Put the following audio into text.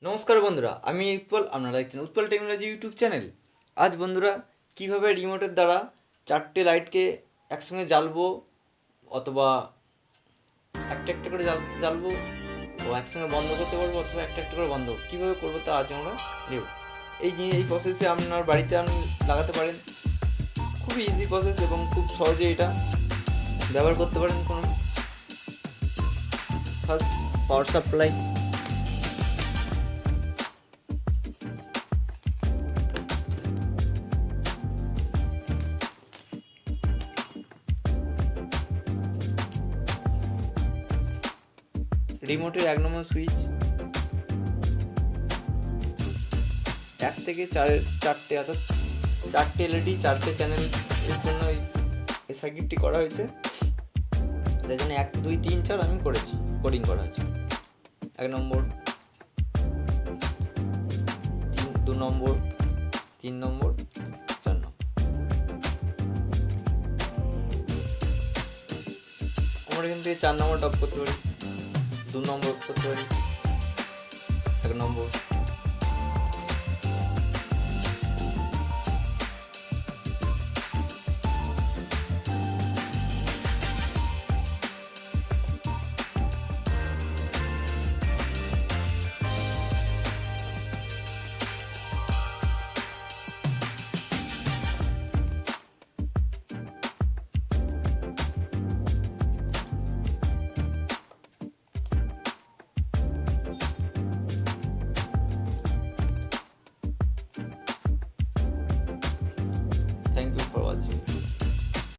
নমস্কার বন্ধুরা, আমি উৎপল। আপনারা দেখছেন উৎপল টেকনোলজি ইউটিউব চ্যানেল। আজ বন্ধুরা কিভাবে রিমোটের দ্বারা চারটে লাইটকে একসঙ্গে জ্বালবো অথবা একটা একটা করে জ্বালবো ও একসঙ্গে বন্ধ করতে পারবো অথবা একটা একটা করে বন্ধ কীভাবে করবো তা আজ আমরা নেব। এই প্রসেসে আপনার বাড়িতে আপনি লাগাতে পারেন। খুবই ইজি প্রসেস এবং খুব সহজে এটা ব্যবহার করতে পারেন। কোনো ফার্স্ট পাওয়ার সাপ্লাই, রিমোটের 1 নম্বর সুইচ, 1 থেকে 4টে অর্থাৎ 4টে এলইডি 4টে চ্যানেল এর জন্য এই সার্কিটটি করা হয়েছে। তাই জন্য 1 2 3 4 আমি করেছি, কোডিং করা আছে। 1 নম্বর, 2 নম্বর, 3 নম্বর, 4 নম্বর। আমরা এখান থেকে 4 নম্বর টপ করতে পারি, 2 নম্বর করতে পারি, 1 নম্বর,